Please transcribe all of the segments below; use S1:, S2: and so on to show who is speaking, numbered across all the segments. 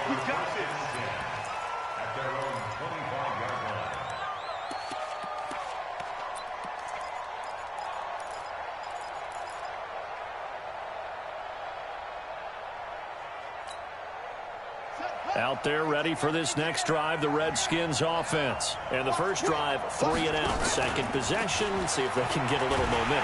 S1: We've got this. At their own 25-yard line.
S2: Out there ready for this next drive, the Redskins offense. And the first drive, 3 and out. Second possession, see if they can get a little momentum.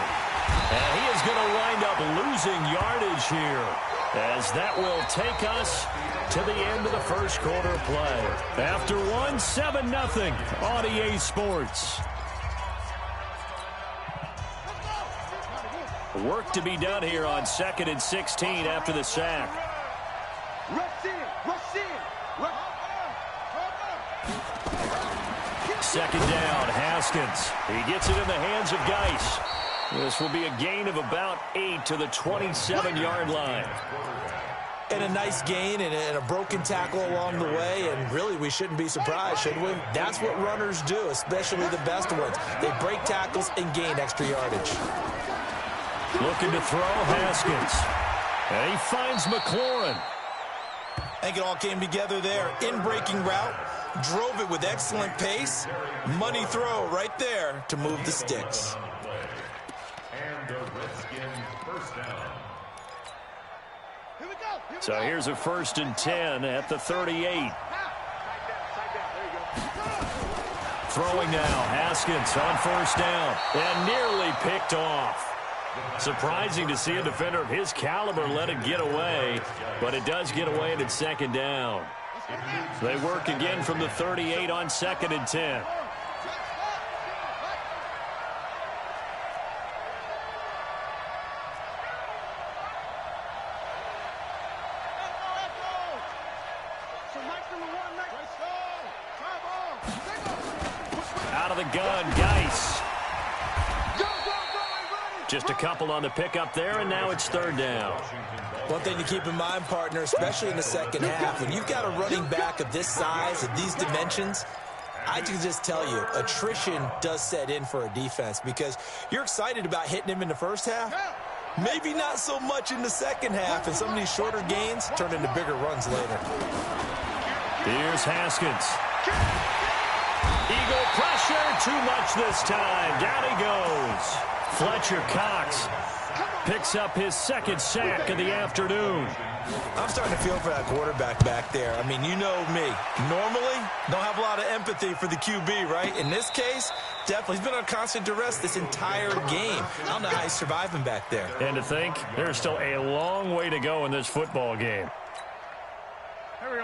S2: And he is going to wind up losing yardage here, as that will take us to the end of the first quarter play. After one, 7-0 on EA Sports. Work to be done here on 2nd and 16 after the sack. Second down, Haskins. He gets it in the hands of Geis. This will be a gain of about 8 to the 27-yard line.
S3: And a nice gain and a broken tackle along the way, and really we shouldn't be surprised, should we? That's what runners do, especially the best ones. They break tackles and gain extra yardage.
S2: Looking to throw, Haskins. And he finds McLaurin.
S3: I think it all came together there. In-breaking route, drove it with excellent pace. Money throw right there to move the sticks.
S1: And the Redskins first down.
S2: So here's a 1st and 10 at the 38. Throwing now, Haskins on 1st down, and nearly picked off. Surprising to see a defender of his caliber let it get away, but it does get away and it's 2nd down. They work again from the 38 on 2nd and 10. Out of the gun, Geis. Just a couple on the pickup there, and now it's 3rd down.
S3: One thing to keep in mind, partner, especially in the second half, when you've got a running back of this size, of these dimensions, I can just tell you, attrition does set in for a defense because you're excited about hitting him in the first half. Maybe not so much in the second half, and some of these shorter gains turn into bigger runs later.
S2: Here's Haskins. Eagle pressure, too much this time. Down he goes. Fletcher Cox picks up his 2nd sack of the afternoon.
S3: I'm starting to feel for that quarterback back there. I mean, you know me. Normally, don't have a lot of empathy for the QB, right? In this case, definitely. He's been on constant duress this entire game. I don't know how he's surviving back there.
S2: And to think, there's still a long way to go in this football game.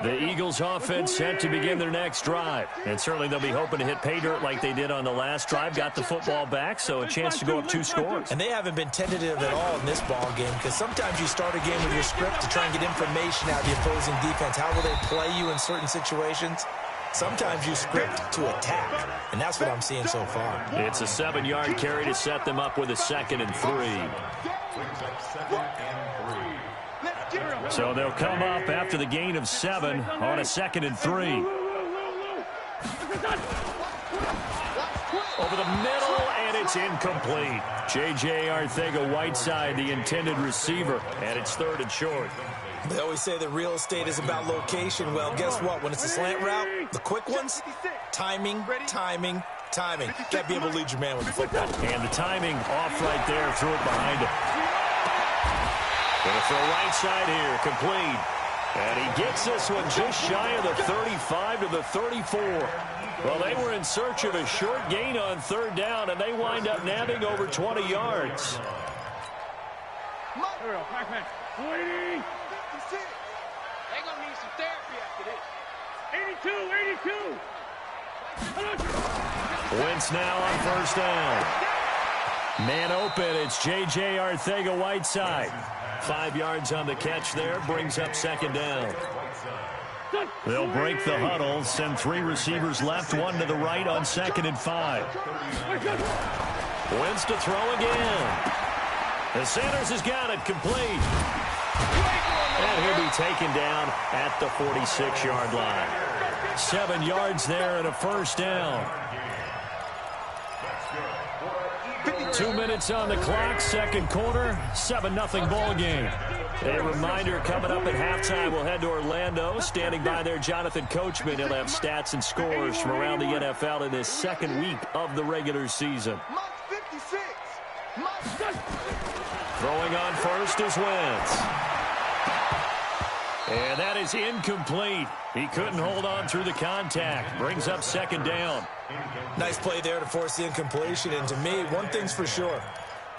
S2: The Eagles offense set to begin their next drive. And certainly they'll be hoping to hit pay dirt like they did on the last drive. Got the football back, so a chance to go up 2 scores.
S3: And they haven't been tentative at all in this ball game because sometimes you start a game with your script to try and get information out of the opposing defense. How will they play you in certain situations? Sometimes you script to attack, and that's what I'm seeing so far.
S2: It's a 7-yard carry to set them up with a 2nd and 3. So they'll come up after the gain of 7 on a 2nd and 3. Over the middle, and it's incomplete. J.J. Arcega-Whiteside, the intended receiver, and it's 3rd and short.
S3: They always say that real estate is about location. Well, guess what? When it's a slant route, the quick ones, timing, timing, timing. Can't be able to lead your man with the football.
S2: And the timing off right there, threw it behind him. Going to throw right side here, complete. And he gets this one just shy of the 35 to the 34. Well, they were in search of a short gain on 3rd down, and they wind up nabbing over 20 yards.
S4: They're going to need some therapy after this. 82.
S2: Wentz now on 1st down. Man open, it's J.J. Arcega-Whiteside. 5 yards on the catch there, brings up 2nd down. They'll break the huddle, send 3 receivers left, 1 to the right on 2nd and 5. Wentz to throw again. The Sanders has got it, complete. And he'll be taken down at the 46-yard line. 7 yards there and a 1st down. 2 minutes on the clock, second quarter, 7-0 ball game. A reminder, coming up at halftime, we'll head to Orlando. Standing by there, Jonathan Coachman. He'll have stats and scores from around the NFL in this second week of the regular season. Throwing on first is Wentz. And that is incomplete. He couldn't hold on through the contact. Brings up second down.
S3: Nice play there to force the incompletion. And to me, one thing's for sure.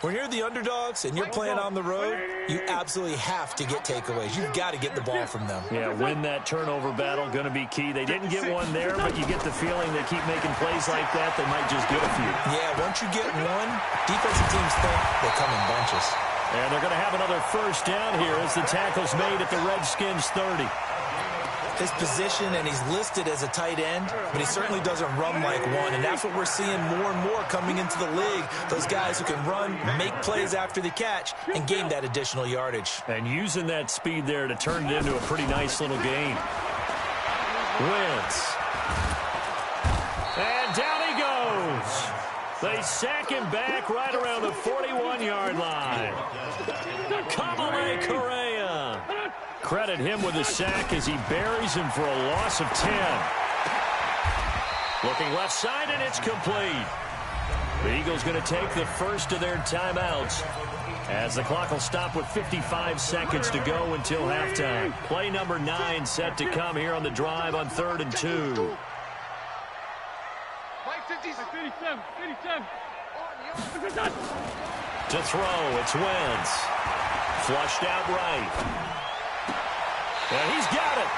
S3: When you're the underdogs and you're playing on the road, you absolutely have to get takeaways. You've got to get the ball from them.
S2: Yeah, win that turnover battle, going to be key. They didn't get one there, but you get the feeling they keep making plays like that, they might just get a few.
S3: Yeah, once you get one, defensive teams think they come in bunches.
S2: And they're going to have another first down here as the tackle's made at the Redskins 30.
S3: His position, and he's listed as a tight end, but he certainly doesn't run like one, and that's what we're seeing more and more coming into the league. Those guys who can run, make plays after the catch, and gain that additional yardage. And
S2: using that speed there to turn it into a pretty nice little gain. Wentz. And down he goes. They sack him back right around the 41-yard line. Kamale Correa. Credit him with a sack as he buries him for a loss of 10. Looking left side, and it's complete. The Eagles going to take the first of their timeouts as the clock will stop with 55 seconds to go until halftime. Play number 9 set to come here on the drive on 3rd and 2.
S4: 57.
S2: To throw, it's Wentz. Flushed out right. And he's got it.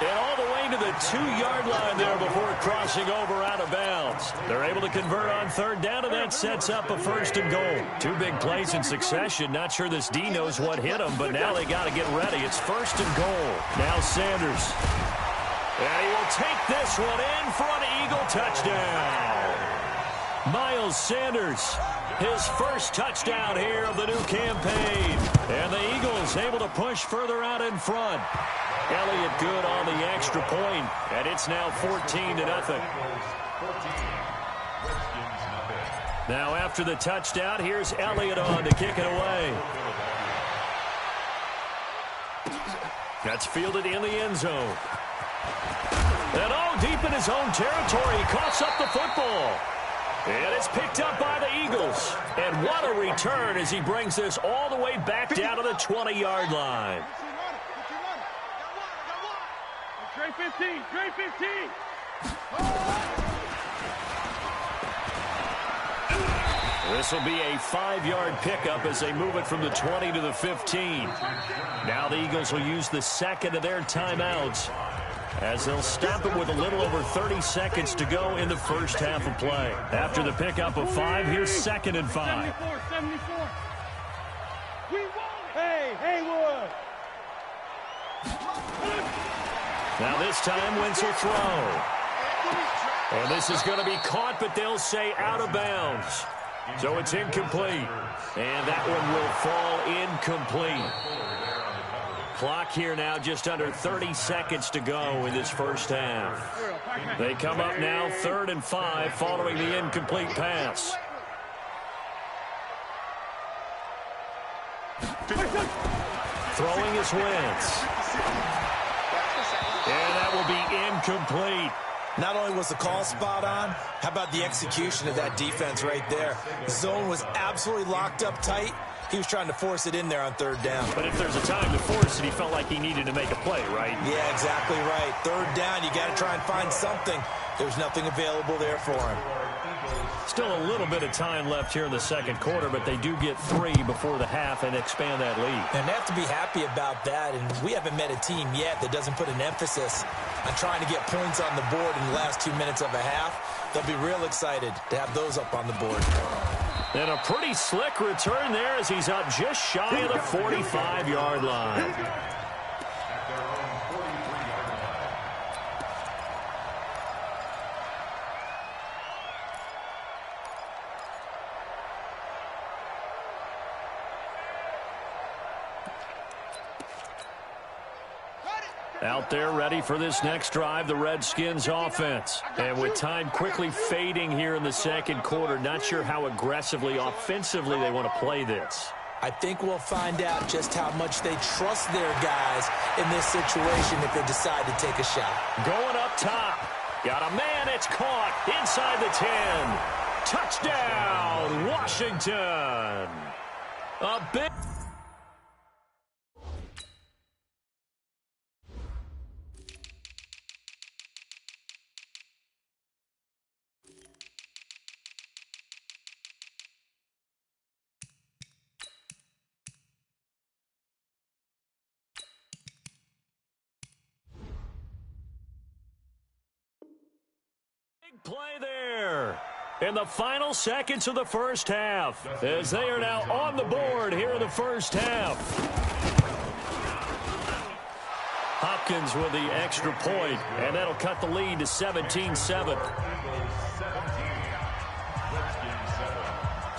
S2: And all the way to the 2-yard line there before crossing over out of bounds. They're able to convert on 3rd down, and that sets up a 1st and goal. 2 big plays in succession. Not sure this D knows what hit them, but now they got to get ready. It's 1st and goal. Now Sanders. And he will take this one in for an Eagle touchdown. Miles Sanders, his first touchdown here of the new campaign. And the Eagles able to push further out in front. Elliott good on the extra point, and it's now 14-0. Now after the touchdown, here's Elliott on to kick it away. That's fielded in the end zone. And all deep in his own territory, he coughs up the football. And it's picked up by the Eagles. And what a return as he brings this all the way back down to the 20-yard line.
S4: Trey 15.
S2: This will be a 5-yard pickup as they move it from the 20 to the 15. Now the Eagles will use the second of their timeouts as they'll stop it with a little over 30 seconds to go in the first half of play. After the pickup of 5, here's 2nd and 5.
S4: 74. Hey, Haywood.
S2: Now this time, Wentz will throw. And this is going to be caught, but they'll say out of bounds. So it's incomplete. And that one will fall incomplete. Clock here now just under 30 seconds to go in this first half. They come up now 3rd and 5 following the incomplete pass. Throwing is Wentz. And that will be incomplete.
S3: Not only was the call spot on, how about the execution of that defense right there? The zone was absolutely locked up tight. He was trying to force it in there on 3rd down.
S2: But if there's a time to force it, he felt like he needed to make a play, right?
S3: Yeah, exactly right. 3rd down, you got to try and find something. There's nothing available there for him.
S2: Still a little bit of time left here in the second quarter, but they do get 3 before the half and expand that lead.
S3: And they have to be happy about that, and we haven't met a team yet that doesn't put an emphasis on trying to get points on the board in the last 2 minutes of a half. They'll be real excited to have those up on the board.
S2: And a pretty slick return there as he's up just shy of the 45-yard line. Out there ready for this next drive, the Redskins offense. And with time quickly fading here in the second quarter, not sure how aggressively, offensively they want to play this.
S3: I think we'll find out just how much they trust their guys in this situation if they decide to take a shot.
S2: Going up top. Got a man, it's caught inside the 10. Touchdown, Washington. A big... play there in the final seconds of the first half as they are now on the board here in the first half. Hopkins with the extra point, and that'll cut the lead to 17-7.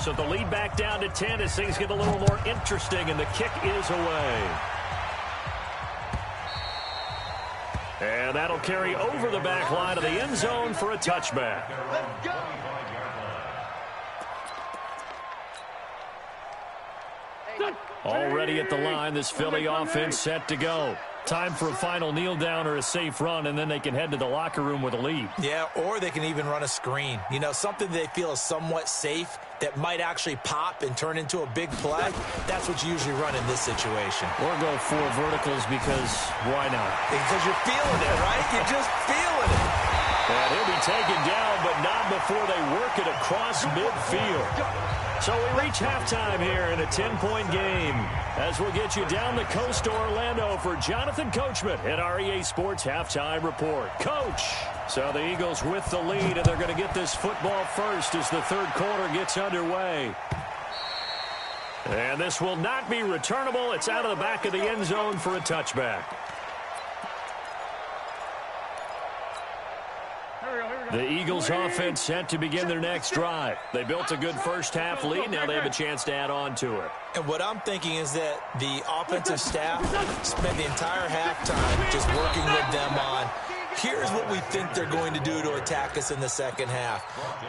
S2: So the lead back down to 10 as things get a little more interesting, and the kick is away. And that'll carry over the back line of the end zone for a touchback.
S4: Let's go.
S2: Already at the line, this Philly offense set to go. Time for a final kneel down or a safe run, and then they can head to the locker room with a lead.
S3: Yeah, or they can even run a screen. You know, something they feel is somewhat safe that might actually pop and turn into a big play. That's what you usually run in this situation.
S2: Or go 4 verticals because why not?
S3: Because you're feeling it, right? You're just feeling it.
S2: And he'll be taken down, but not before they work it across midfield. So we reach halftime here in a 10-point game as we'll get you down the coast to Orlando for Jonathan Coachman at our EA Sports Halftime Report. Coach! So the Eagles with the lead, and they're going to get this football first as the third quarter gets underway. And this will not be returnable. It's out of the back of the end zone for a touchback. The Eagles offense set to begin their next drive. They built a good first half lead. Now they have a chance to add on to it.
S3: And what I'm thinking is that the offensive staff spent the entire halftime just working with them on, here's what we think they're going to do to attack us in the second half.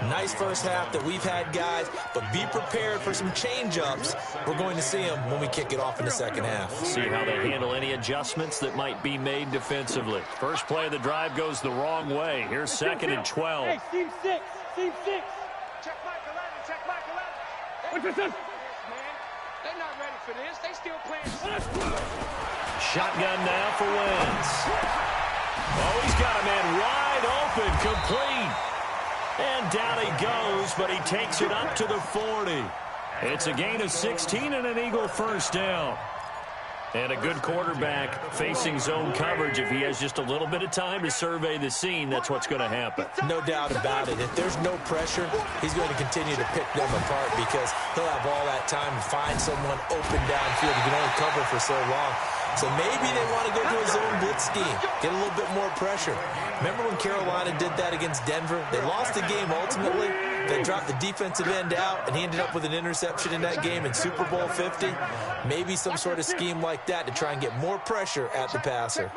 S3: Nice first half that we've had, guys, but be prepared for some change-ups. We're going to see them when we kick it off in the second half.
S2: See how they handle any adjustments that might be made defensively. First play of the drive goes the wrong way. Here's 2nd and 12.
S4: Hey, team 6. Team 6. Check Michael Allen. Check Michael Allen. What's this? Man, they're not ready for this. They still playing.
S2: Shotgun now for Wentz. Oh, he's got a man wide open, complete. And down he goes, but he takes it up to the 40. It's a gain of 16 and an Eagle first down. And a good quarterback facing zone coverage. If he has just a little bit of time to survey the scene, that's what's going to happen.
S3: No doubt about it. If there's no pressure, he's going to continue to pick them apart because he'll have all that time to find someone open downfield. He can only cover for so long. So maybe they want to go to a zone blitz scheme, get a little bit more pressure. Remember when Carolina did that against Denver? They lost the game ultimately. They dropped the defensive end out, and he ended up with an interception in that game in Super Bowl 50. Maybe some sort of scheme like that to try and get more pressure at the passer.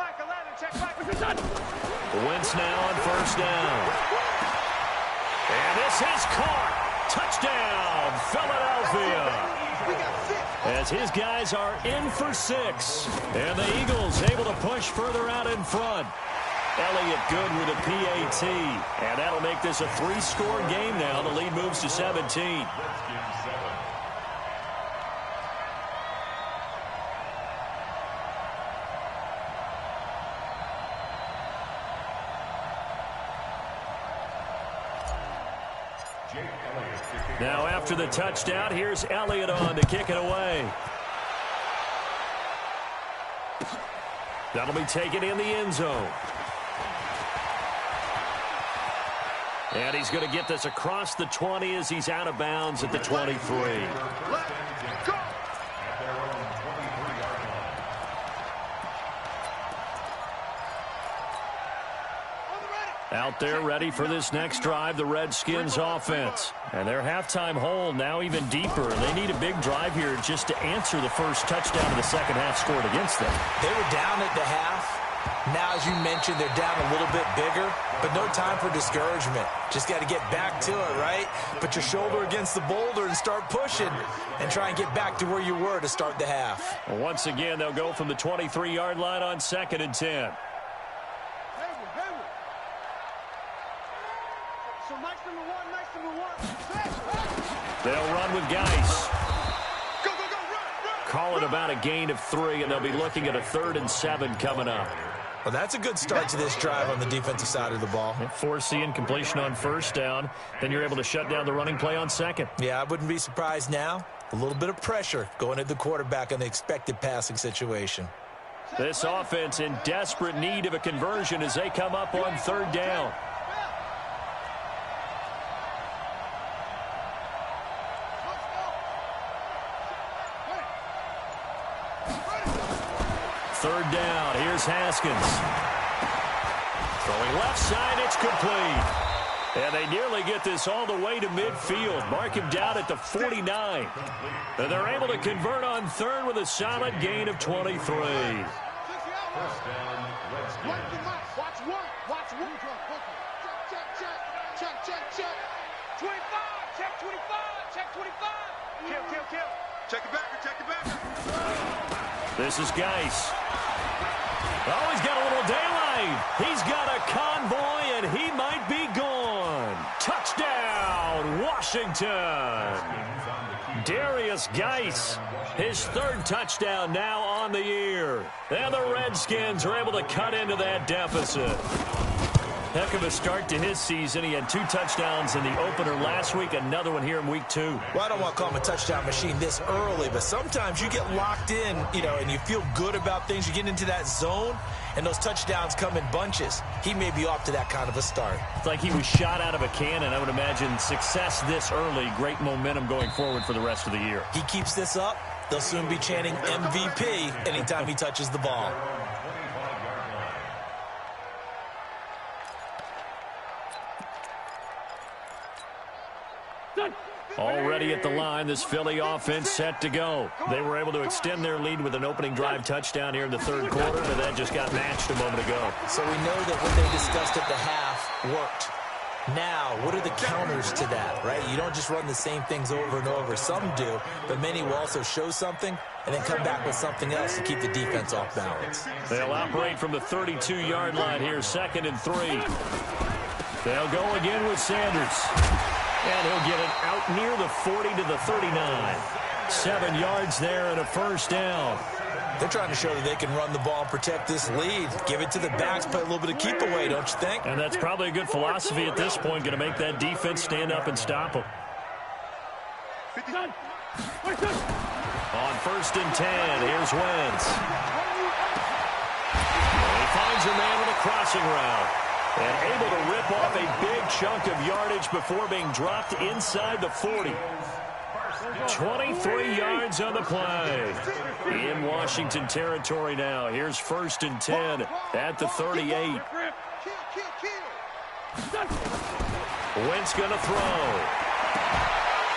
S2: Wentz now on first down. And this is caught. Touchdown, Philadelphia. As his guys are in for 6. And the Eagles able to push further out in front. Elliott good with a PAT. And that'll make this a 3-score game now. The lead moves to 17. Now after the touchdown, here's Elliott on to kick it away. That'll be taken in the end zone. And he's going to get this across the 20 as he's out of bounds at the 23. Out there ready for this next drive, the Redskins offense. And their halftime hole now even deeper. They need a big drive here just to answer the first touchdown of the second half scored against them.
S3: They were down at the half. Now, as you mentioned, they're down a little bit bigger, but no time for discouragement. Just got to get back to it, right? Put your shoulder against the boulder and start pushing and try and get back to where you were to start the half.
S2: Well, once again, they'll go from the 23-yard line on 2nd and 10.
S4: So nice number one.
S2: They'll run with Geis.
S4: Go, run.
S2: Call it about a gain of 3, and they'll be looking at a 3rd and 7 coming up.
S3: Well, that's a good start to this drive on the defensive side of the ball.
S2: Forcing completion on 1st down. Then you're able to shut down the running play on 2nd.
S3: Yeah, I wouldn't be surprised now. A little bit of pressure going at the quarterback in the expected passing situation.
S2: This offense in desperate need of a conversion as they come up on 3rd down. Third down. Here's Haskins. Throwing left side. It's complete. And they nearly get this all the way to midfield. Mark him down at the 49. And they're able to convert on 3rd with a solid gain of 23.
S4: Watch one. Check. 25. Check 25. Kill. Check it back.
S2: This is Geis. Oh, he's got a little daylight. He's got a convoy, and he might be gone. Touchdown, Washington. Darius Geis, his 3rd touchdown now on the year. And the Redskins are able to cut into that deficit. Heck of a start to his season. He had 2 touchdowns in the opener last week, another one here in week 2.
S3: Well, I don't want to call him a touchdown machine this early, but sometimes you get locked in, and you feel good about things. You get into that zone, and those touchdowns come in bunches. He may be off to that kind of a start.
S2: It's like he was shot out of a cannon. I would imagine success this early, great momentum going forward for the rest of the year.
S3: He keeps this up, they'll soon be chanting MVP anytime he touches the ball.
S2: Already at the line, this Philly offense set to go. They were able to extend their lead with an opening drive touchdown here in the 3rd quarter, but that just got matched a moment ago.
S3: So we know that what they discussed at the half worked. Now, what are the counters to that, right? You don't just run the same things over and over. Some do, but many will also show something and then come back with something else to keep the defense off balance.
S2: They'll operate from the 32-yard line here, 2nd and 3. They'll go again with Sanders. And he'll get it out near the 40 to the 39. 7 yards there and a 1st down.
S3: They're trying to show that they can run the ball and protect this lead. Give it to the backs, play a little bit of keep away, don't you think?
S2: And that's probably a good philosophy at this point, going to make that defense stand up and stop them. On 1st and 10, here's Wentz. And he finds a man with a crossing route. And able to rip off a big chunk of yardage before being dropped inside the 40. 23 yards on the play. In Washington territory now. Here's 1st and 10 at the 38. Wentz going to throw.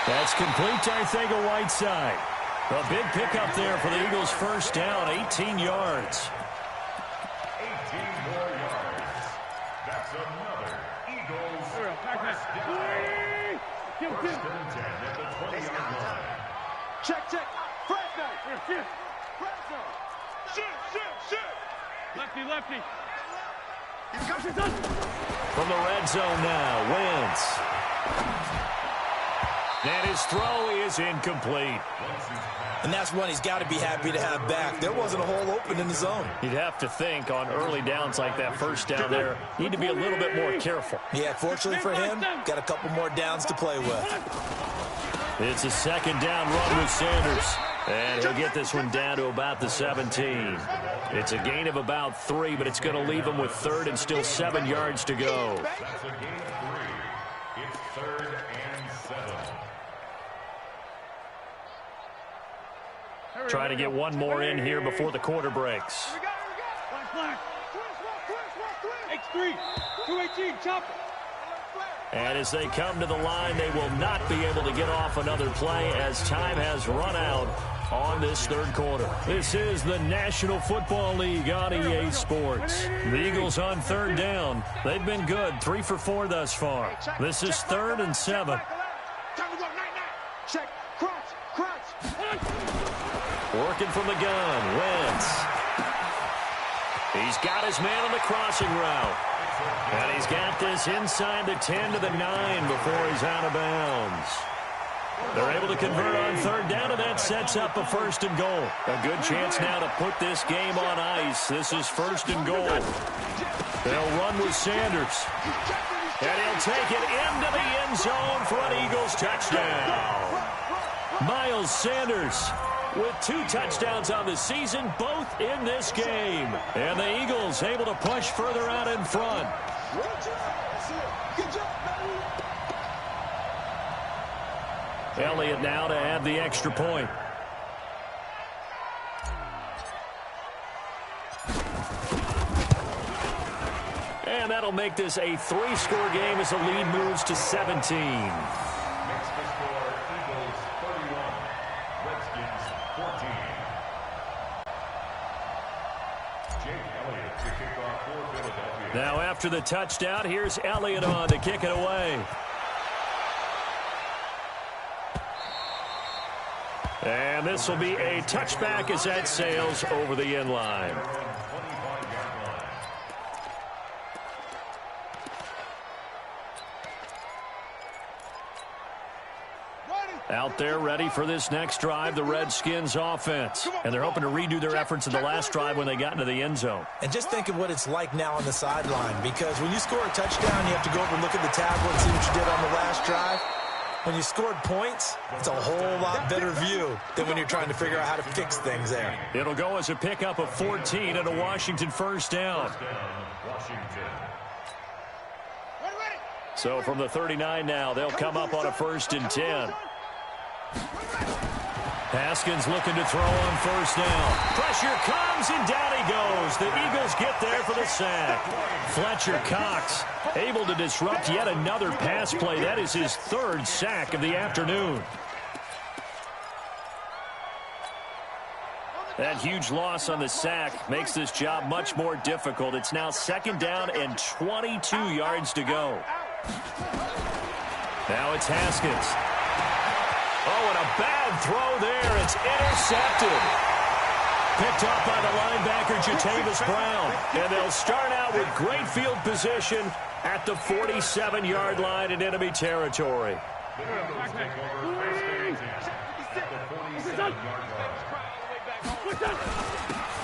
S2: That's complete to Arcega-Whiteside. A big pickup there for the Eagles' 1st down, 18 yards.
S1: 18 more yards. That's another Eagles first down. 1st and 10 at the 20-yard line.
S4: Check. Fresno. Shoot. Lefty.
S2: From the red zone now, Wentz. And his throw is incomplete.
S3: And that's one he's got to be happy to have back. There wasn't a hole open in the zone.
S2: You'd have to think on early downs like that 1st down there, need to be a little bit more careful.
S3: Yeah, fortunately for him, got a couple more downs to play with.
S2: It's a 2nd down run with Sanders. And he'll get this one down to about the 17. It's a gain of about 3, but it's going to leave him with 3rd and still 7 yards to go.
S1: That's a gain of 3. It's 3rd and 7.
S2: Trying to get one more in here before the quarter breaks.
S4: X3, 218, chopper.
S2: And as they come to the line, they will not be able to get off another play as time has run out on on this third quarter. This is the National Football League on EA Sports. The Eagles on third down. They've been good, 3 for 4 thus far. This is 3rd and 7.
S4: Check, crunch.
S2: Working from the gun, Wentz. He's got his man on the crossing route. And he's got this inside the 10 to the 9 before he's out of bounds. They're able to convert on third down, and that sets up a 1st and goal. A good chance now to put this game on ice. This is 1st and goal. They'll run with Sanders. And he'll take it into the end zone for an Eagles touchdown. Miles Sanders with 2 touchdowns on the season, both in this game. And the Eagles able to push further out in front. Elliott now to add the extra point. And that'll make this a 3-score game as the lead moves to 17. Now after the touchdown, here's Elliott on to kick it away. And this will be a touchback as that sails over the end line. Out there ready for this next drive, the Redskins offense. And they're hoping to redo their efforts in the last drive when they got into the end zone.
S3: And just think of what it's like now on the sideline, because when you score a touchdown, you have to go over and look at the tablet and see what you did on the last drive. When you scored points, it's a whole lot better view than when you're trying to figure out how to fix things there.
S2: It'll go as a pickup of 14 and a Washington 1st down. So from the 39 now, they'll come up on a 1st and 10. Haskins looking to throw on 1st down. Pressure comes, and down he goes. The Eagles get there for the sack. Fletcher Cox able to disrupt yet another pass play. That is his 3rd sack of the afternoon. That huge loss on the sack makes this job much more difficult. It's now 2nd down and 22 yards to go. Now it's Haskins. Oh, and a bad throw there. It's intercepted. Picked up by the linebacker, Jatavis Brown. And they'll start out with great field position at the 47-yard line in enemy territory.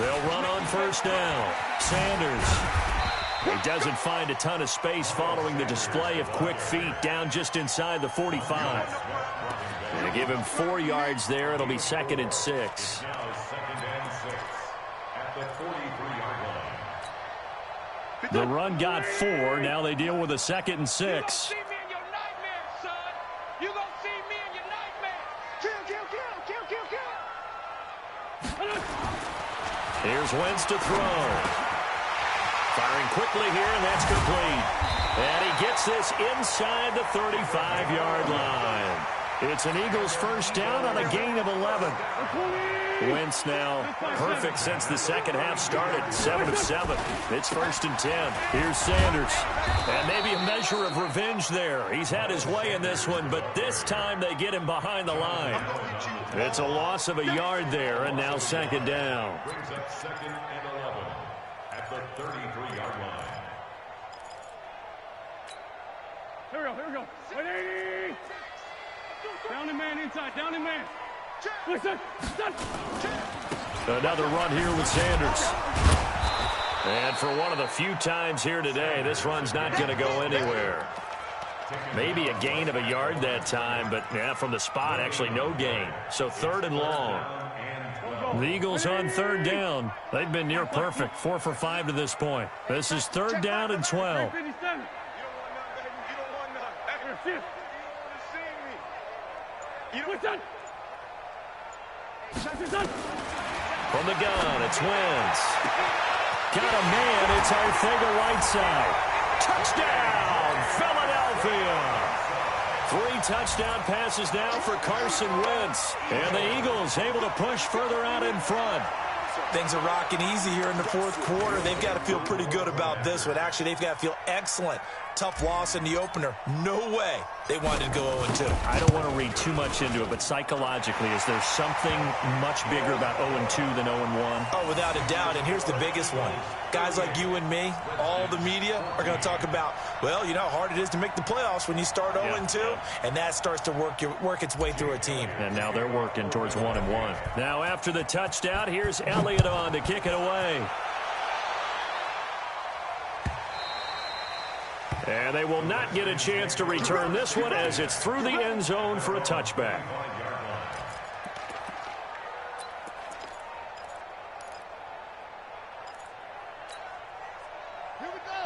S2: They'll run on 1st down. Sanders. He doesn't find a ton of space following the display of quick feet down just inside the 45. They give him 4 yards there. It'll be 2nd and 6. The run got 4. Now they deal with a 2nd and 6. Here's Wentz to throw. Firing quickly here, and that's complete. And he gets this inside the 35-yard line. It's an Eagles 1st down on a gain of 11. Wentz now perfect since the second half started. 7 of 7. It's 1st and 10. Here's Sanders. And maybe a measure of revenge there. He's had his way in this one, but this time they get him behind the line. It's a loss of a yard there, and now 2nd down.
S1: Brings up 2nd and 11 at the 33-yard line.
S5: Here we go. Ready? Down the man inside. Down the man. Listen.
S2: Another run here with Sanders. And for one of the few times here today, this run's not going to go anywhere. Maybe a gain of a yard that time, but yeah, from the spot, actually no gain. So 3rd and long. The Eagles on 3rd down. They've been near perfect, 4 for 5 to this point. This is 3rd down and 12. From the gun, it's Wentz. Got a man, it's Arthega right side. Touchdown, Philadelphia. 3 touchdown passes now for Carson Wentz. And the Eagles able to push further out in front.
S3: Things are rocking easy here in the fourth quarter. They've got to feel pretty good about this one. Actually, they've got to feel excellent. Tough loss in the opener. No way they wanted to go 0-2.
S2: I don't want to read too much into it, but psychologically, is there something much bigger about 0-2 than 0-1?
S3: Oh, without a doubt, and here's the biggest one. Guys like you and me, all the media, are going to talk about, well, you know how hard it is to make the playoffs when you start 0-2, and that starts to work its way through a team.
S2: And now they're working towards 1-1. Now, after the touchdown, here's Elliott on to kick it away. And they will not get a chance to return this one as it's through the end zone for a touchback.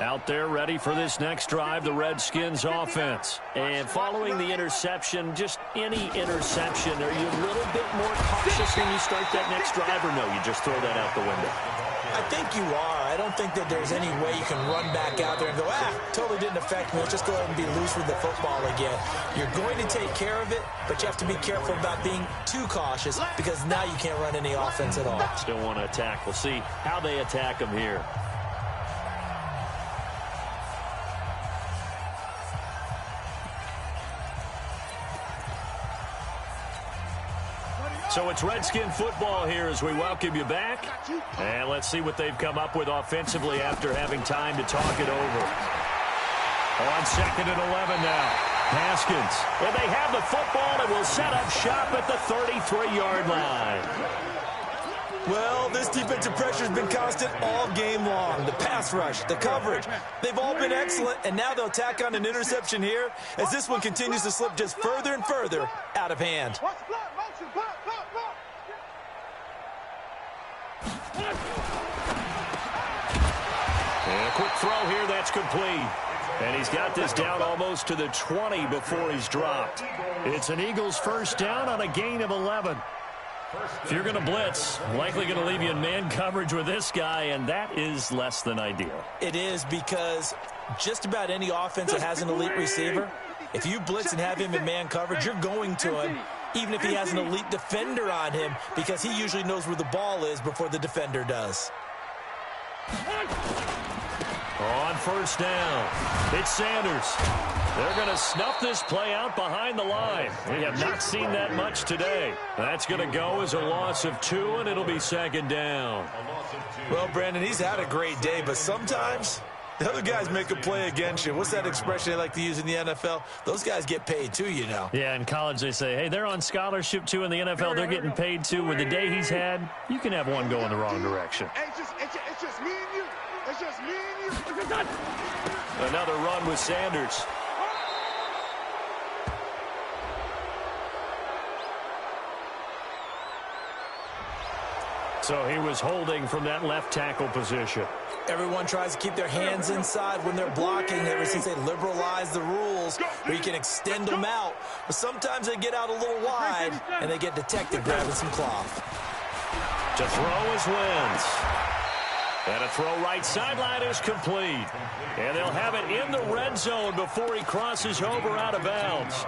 S2: Out there ready for this next drive, the Redskins offense. And following the interception, just any interception, are you a little bit more cautious when you start that next drive, or no, you just throw that out the window?
S3: I think you are. I don't think that there's any way you can run back out there and go, totally didn't affect me. Let's just go ahead and be loose with the football again. You're going to take care of it, but you have to be careful about being too cautious because now you can't run any offense at all.
S2: Still want to attack. We'll see how they attack them here. So it's Redskin football here as we welcome you back. And let's see what they've come up with offensively after having time to talk it over. On 2nd and 11 now. Haskins. And they have the football and will set up shop at the 33-yard line.
S3: Well, this defensive pressure has been constant all game long. The pass rush, the coverage, they've all been excellent, and now they'll tack on an interception here as this one continues to slip just further and further out of hand.
S2: And a quick throw here, that's complete. And he's got this down almost to the 20 before he's dropped. It's an Eagles first down on a gain of 11. If you're going to blitz, likely going to leave you in man coverage with this guy, and that is less than ideal.
S3: It is because just about any offense that has an elite receiver, if you blitz and have him in man coverage, you're going to him, even if he has an elite defender on him, because he usually knows where the ball is before the defender does.
S2: On first down, it's Sanders. They're going to snuff this play out behind the line. We have not seen that much today. That's going to go as a loss of 2, and it'll be 2nd down.
S3: Well, Brandon, he's had a great day, but sometimes the other guys make a play against you. What's that expression they like to use in the NFL? Those guys get paid too, you know.
S2: Yeah, in college they say, hey, they're on scholarship too. In the NFL, they're getting paid too. With the day he's had, you can have one go in the wrong direction.
S4: It's just me and you. It's just me and you.
S2: Another run with Sanders. So he was holding from that left tackle position.
S3: Everyone tries to keep their hands inside when they're blocking ever since they liberalized the rules where you can extend them out. But sometimes they get out a little wide and they get detected grabbing some cloth.
S2: To throw is Wentz. And a throw right sideline is complete. And they'll have it in the red zone before he crosses over out of bounds.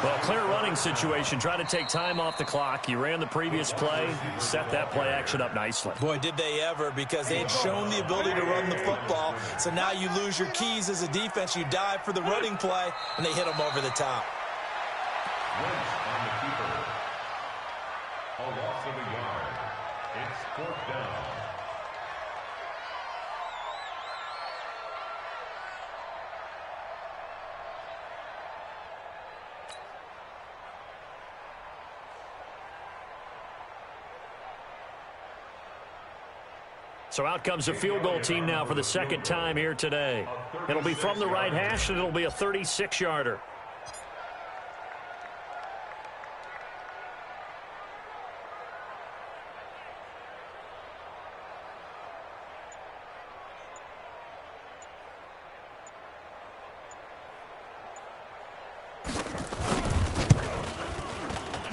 S2: Well, clear running situation. Try to take time off the clock. He ran the previous play, set that play action up nicely.
S3: Boy, did they ever, because they had shown the ability to run the football. So now you lose your keys as a defense. You dive for the running play, and they hit them over the top.
S1: Wentz on the keeper. A loss of a yard. It's 4th down.
S2: So out comes a field goal team now for the 2nd time here today. It'll be from the right hash, and it'll be a 36-yarder.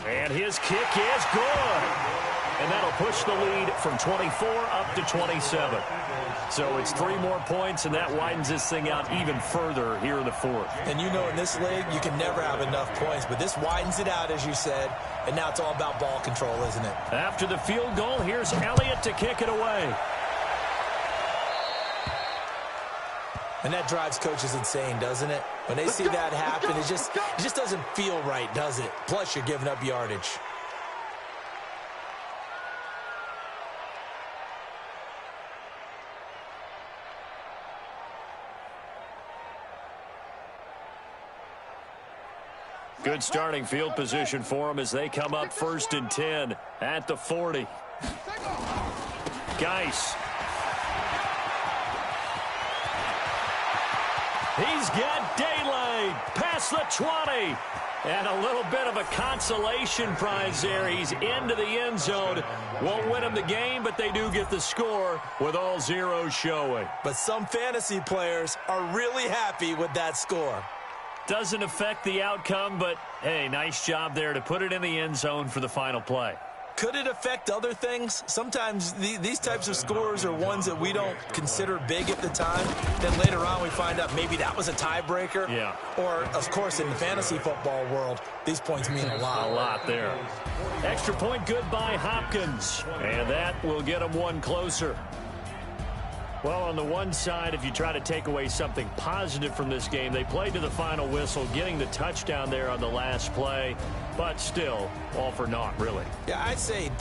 S2: And his kick is good. And that'll push the lead from 24 up to 27. So it's 3 more points, and that widens this thing out even further here in the fourth.
S3: And you know in this league, you can never have enough points, but this widens it out, as you said, and now it's all about ball control, isn't it?
S2: After the field goal, here's Elliott to kick it away.
S3: And that drives coaches insane, doesn't it? When they see that happen, it just doesn't feel right, does it? Plus, you're giving up yardage.
S2: Good starting field position for them as they come up 1st and 10 at the 40. Geis. He's got daylight past the 20. And a little bit of a consolation prize there. He's into the end zone. Won't win him the game, but they do get the score with all zeros showing.
S3: But some fantasy players are really happy with that score.
S2: Doesn't affect the outcome, but, hey, nice job there to put it in the end zone for the final play.
S3: Could it affect other things? Sometimes these types of scores are ones that we don't consider big at the time. Then later on we find out maybe that was a tiebreaker.
S2: Yeah.
S3: Or, of course, in the fantasy football world, these points mean a lot.
S2: A lot there. Extra point good by Hopkins. And that will get them one closer. Well, on the one side, if you try to take away something positive from this game, they played to the final whistle, getting the touchdown there on the last play, but still, all for naught, really.
S3: Yeah, I'd say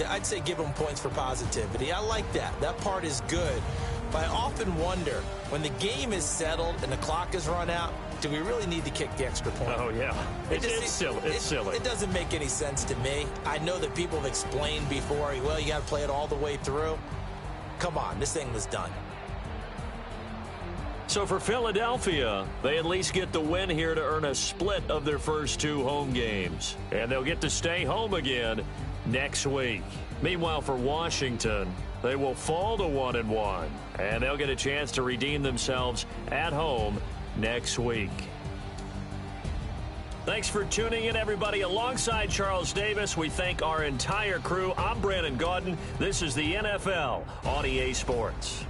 S3: give them points for positivity. I like that. That part is good. But I often wonder, when the game is settled and the clock is run out, do we really need to kick the extra point?
S2: Oh, yeah. It's silly. It's silly.
S3: It doesn't make any sense to me. I know that people have explained before, well, you got to play it all the way through. Come on, this thing was done.
S2: So for Philadelphia, they at least get the win here to earn a split of their first 2 home games. And they'll get to stay home again next week. Meanwhile, for Washington, they will fall to 1-1. And they'll get a chance to redeem themselves at home next week. Thanks for tuning in, everybody. Alongside Charles Davis, we thank our entire crew. I'm Brandon Gaudin. This is the NFL on EA Sports.